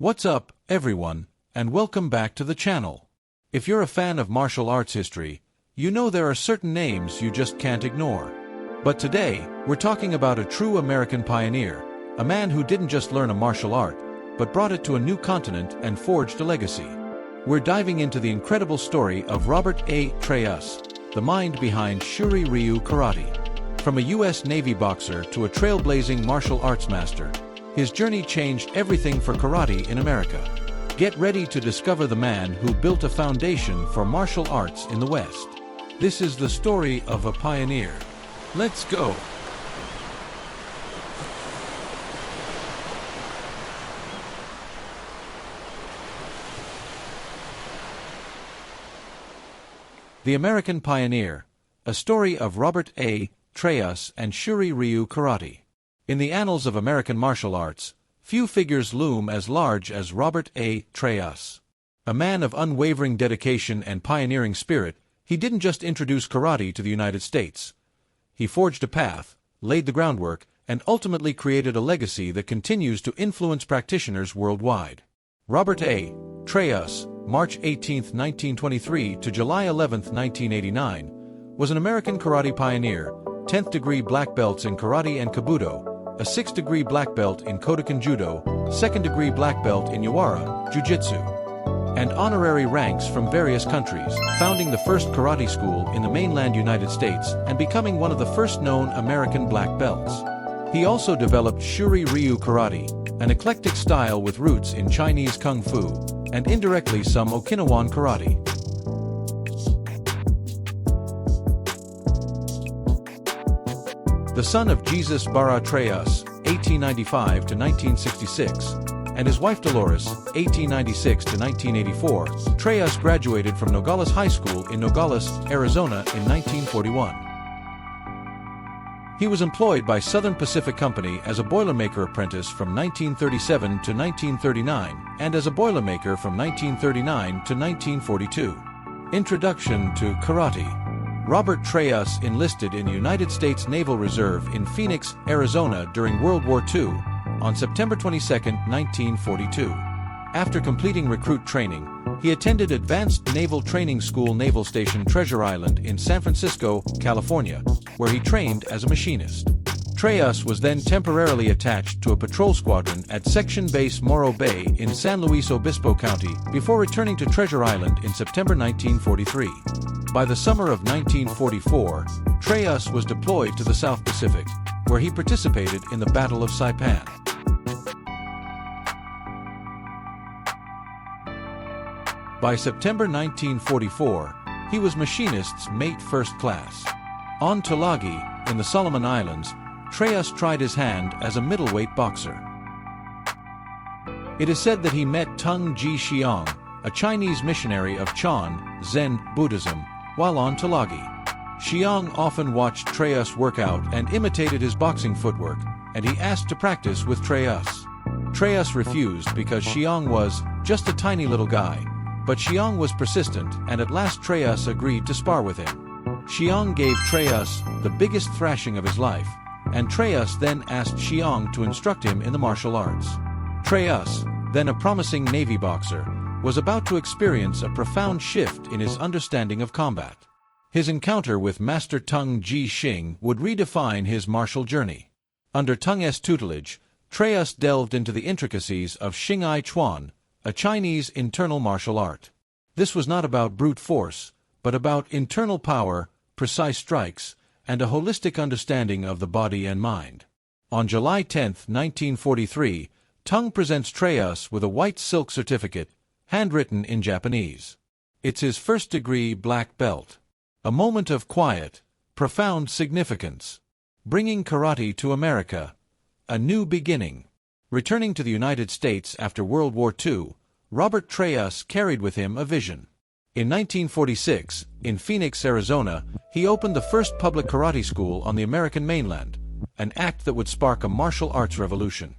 What's up, everyone, and welcome back to the channel. If you're a fan of martial arts history, you know there are certain names you just can't ignore. But today, we're talking about a true American pioneer, a man who didn't just learn a martial art, but brought it to a new continent and forged a legacy. We're diving into the incredible story of Robert Trias, the mind behind Shuri-ryu Karate. From a U.S. Navy boxer to a trailblazing martial arts master, his journey changed everything for karate in America. Get ready to discover the man who built a foundation for martial arts in the West. This is the story of a pioneer. Let's go! The American Pioneer, a story of Robert Trias and Shuri-ryu Karate. In the annals of American martial arts, few figures loom as large as Robert Trias. A man of unwavering dedication and pioneering spirit, he didn't just introduce karate to the United States. He forged a path, laid the groundwork, and ultimately created a legacy that continues to influence practitioners worldwide. Robert Trias, March 18, 1923 to July 11, 1989, was an American karate pioneer, 10th degree black belts in karate and kabuto, a 6th degree black belt in Kodokan Judo, 2nd degree black belt in Yawara, Jiu-Jitsu, and honorary ranks from various countries, founding the first karate school in the mainland United States and becoming one of the first known American black belts. He also developed Shuri-ryu Karate, an eclectic style with roots in Chinese Kung Fu, and indirectly some Okinawan Karate. The son of Jesus Barra Trias, 1895 to 1966, and his wife Dolores, 1896 to 1984, Trias graduated from Nogales High School in Nogales, Arizona in 1941. He was employed by Southern Pacific Company as a Boilermaker apprentice from 1937 to 1939 and as a Boilermaker from 1939 to 1942. Introduction to Karate. Robert Trias enlisted in the United States Naval Reserve in Phoenix, Arizona during World War II on September 22, 1942. After completing recruit training, he attended Advanced Naval Training School Naval Station Treasure Island in San Francisco, California, where he trained as a machinist. Trias was then temporarily attached to a patrol squadron at Section Base Morro Bay in San Luis Obispo County before returning to Treasure Island in September 1943. By the summer of 1944, Trias was deployed to the South Pacific, where he participated in the Battle of Saipan. By September 1944, he was machinist's mate first class. On Tulagi, in the Solomon Islands, Trias tried his hand as a middleweight boxer. It is said that he met Tung Ji Xiang, a Chinese missionary of Chan, Zen Buddhism, while on Tulagi. Xiang often watched Trias work out and imitated his boxing footwork, and he asked to practice with Trias. Trias refused because Xiang was just a tiny little guy, but Xiang was persistent and at last Trias agreed to spar with him. Xiang gave Trias the biggest thrashing of his life, and Trias then asked Xiang to instruct him in the martial arts. Trias, then a promising Navy boxer, was about to experience a profound shift in his understanding of combat. His encounter with Master Tung Ji Xing would redefine his martial journey. Under Tung's tutelage, Trias delved into the intricacies of Xing'ai Chuan, a Chinese internal martial art. This was not about brute force, but about internal power, precise strikes, and a holistic understanding of the body and mind. On July 10, 1943, Tung presents Trias with a white silk certificate, handwritten in Japanese. It's his first-degree black belt. A moment of quiet, profound significance. Bringing karate to America. A new beginning. Returning to the United States after World War II, Robert Trias carried with him a vision. In 1946, in Phoenix, Arizona, he opened the first public karate school on the American mainland, an act that would spark a martial arts revolution.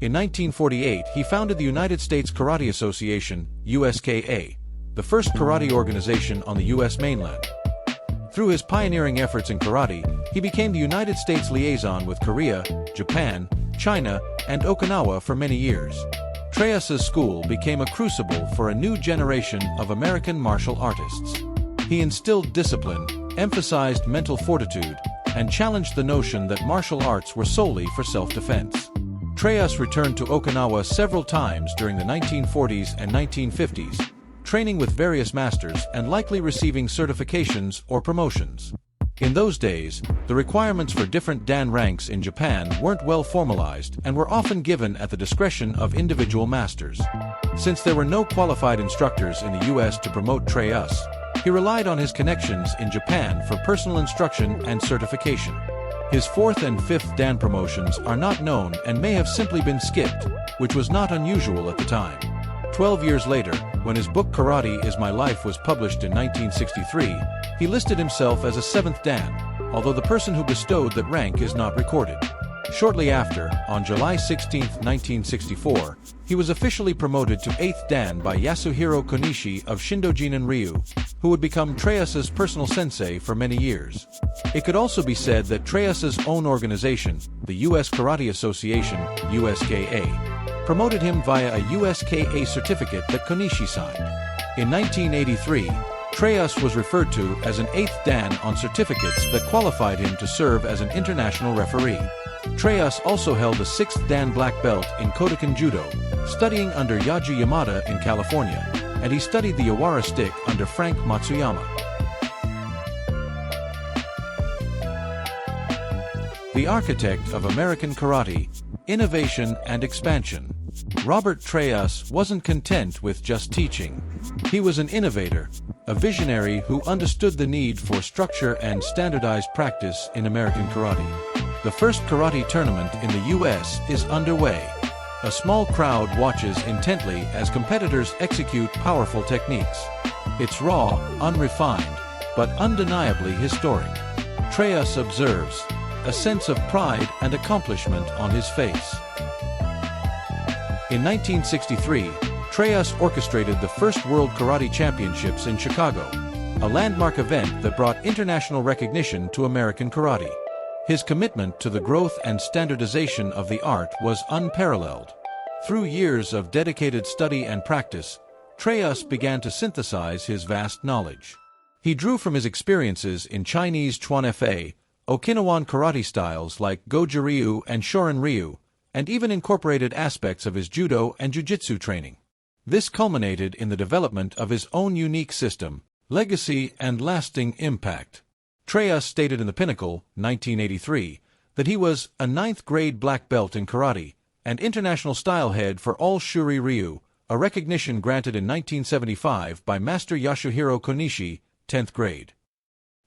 In 1948, he founded the United States Karate Association, USKA, the first karate organization on the U.S. mainland. Through his pioneering efforts in karate, he became the United States liaison with Korea, Japan, China, and Okinawa for many years. Trias's school became a crucible for a new generation of American martial artists. He instilled discipline, emphasized mental fortitude, and challenged the notion that martial arts were solely for self-defense. Trias returned to Okinawa several times during the 1940s and 1950s, training with various masters and likely receiving certifications or promotions. In those days, the requirements for different dan ranks in Japan weren't well formalized and were often given at the discretion of individual masters. Since there were no qualified instructors in the US to promote Trias, he relied on his connections in Japan for personal instruction and certification. His 4th and 5th dan promotions are not known and may have simply been skipped, which was not unusual at the time. 12 years later, when his book Karate Is My Life was published in 1963, he listed himself as a 7th dan, although the person who bestowed that rank is not recorded. Shortly after, on July 16, 1964, he was officially promoted to 8th dan by Yasuhiro Konishi of Shindojinen-ryu, who would become Trias's personal sensei for many years. It could also be said that Trias's own organization, the U.S. Karate Association, USKA, promoted him via a USKA certificate that Konishi signed. In 1983, Trias was referred to as an 8th dan on certificates that qualified him to serve as an international referee. Trias also held a 6th dan black belt in Kodokan Judo, studying under Yaji Yamada in California, and he studied the Yawara stick under Frank Matsuyama. The architect of American karate, innovation and expansion, Robert Trias wasn't content with just teaching. He was an innovator, a visionary who understood the need for structure and standardized practice in American karate. The first karate tournament in the U.S. is underway. A small crowd watches intently as competitors execute powerful techniques. It's raw, unrefined, but undeniably historic. Trias observes, a sense of pride and accomplishment on his face. In 1963, Trias orchestrated the first World Karate Championships in Chicago, a landmark event that brought international recognition to American karate. His commitment to the growth and standardization of the art was unparalleled. Through years of dedicated study and practice, Trias began to synthesize his vast knowledge. He drew from his experiences in Chinese Chuan-fa, Okinawan karate styles like Goju-ryu and Shuri-ryu, and even incorporated aspects of his judo and jiu-jitsu training. This culminated in the development of his own unique system, legacy and lasting impact. Trias stated in The Pinnacle, 1983, that he was a 9th grade black belt in karate and international style head for all Shuri-ryu, a recognition granted in 1975 by Master Yasuhiro Konishi, 10th grade.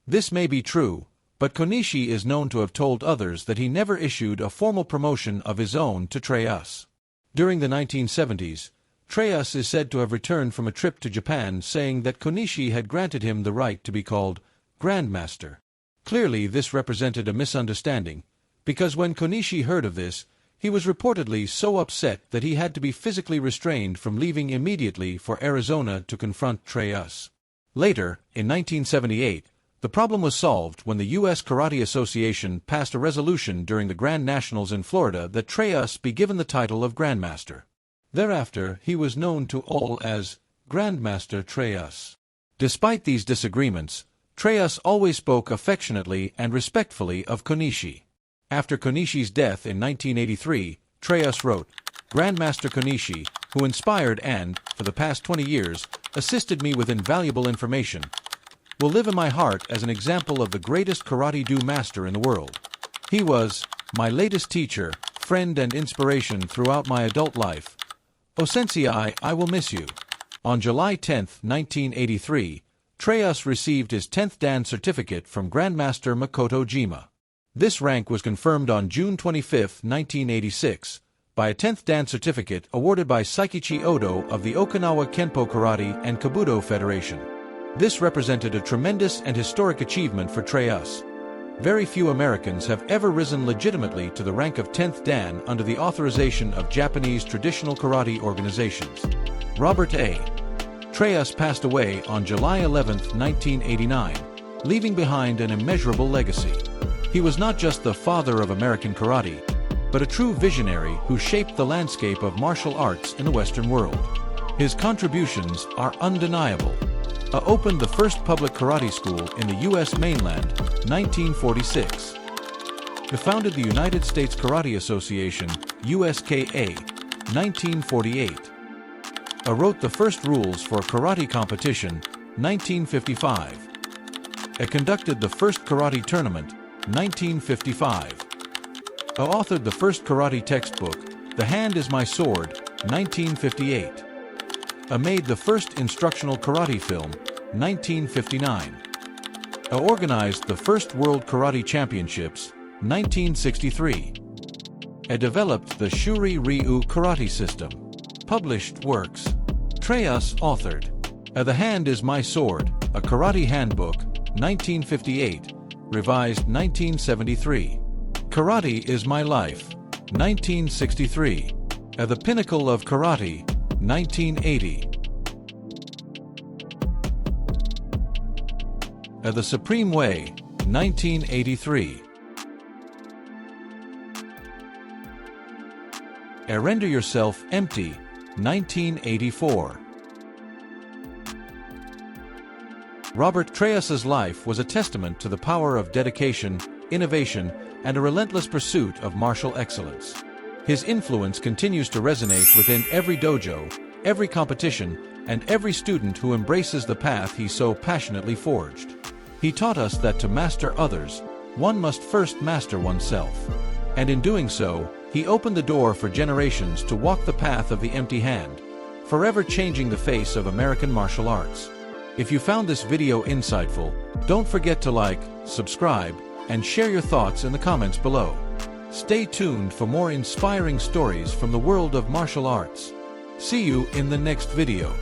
This may be true, but Konishi is known to have told others that he never issued a formal promotion of his own to Trias. During the 1970s, Trias is said to have returned from a trip to Japan saying that Konishi had granted him the right to be called Grandmaster. Clearly this represented a misunderstanding, because when Konishi heard of this, he was reportedly so upset that he had to be physically restrained from leaving immediately for Arizona to confront Trias. Later, in 1978, the problem was solved when the U.S. Karate Association passed a resolution during the Grand Nationals in Florida that Trias be given the title of Grandmaster. Thereafter, he was known to all as Grandmaster Trias. Despite these disagreements, Trias always spoke affectionately and respectfully of Konishi. After Konishi's death in 1983, Trias wrote, "Grandmaster Konishi, who inspired and, for the past 20 years, assisted me with invaluable information, will live in my heart as an example of the greatest karate-do master in the world. He was my latest teacher, friend and inspiration throughout my adult life. Oh sensei, I will miss you." On July 10, 1983, Trias received his 10th dan certificate from Grandmaster Makoto Jima. This rank was confirmed on June 25, 1986, by a 10th dan certificate awarded by Saikichi Odo of the Okinawa Kenpo Karate and Kabuto Federation. This represented a tremendous and historic achievement for Trias. Very few Americans have ever risen legitimately to the rank of 10th dan under the authorization of Japanese traditional karate organizations. Robert A. Trias passed away on July 11, 1989, leaving behind an immeasurable legacy. He was not just the father of American karate, but a true visionary who shaped the landscape of martial arts in the Western world. His contributions are undeniable. Opened the first public karate school in the U.S. mainland, 1946. Founded the United States Karate Association, USKA, 1948. Wrote the first rules for karate competition, 1955. Conducted the first karate tournament, 1955. Authored the first karate textbook, The Hand is My Sword, 1958. Made the first instructional karate film, 1959. Organized the first World Karate Championships, 1963. Developed the Shuri-ryu Karate system. Published works. Trias authored The Hand is My Sword, a Karate Handbook, 1958, revised 1973. Karate is My Life, 1963. The Pinnacle of Karate, 1980. The Supreme Way, 1983. Render Yourself Empty, 1984. Robert Trias's life was a testament to the power of dedication, innovation, and a relentless pursuit of martial excellence. His influence continues to resonate within every dojo, every competition, and every student who embraces the path he so passionately forged. He taught us that to master others, one must first master oneself. And in doing so, he opened the door for generations to walk the path of the empty hand, forever changing the face of American martial arts. If you found this video insightful, don't forget to like, subscribe, and share your thoughts in the comments below. Stay tuned for more inspiring stories from the world of martial arts. See you in the next video.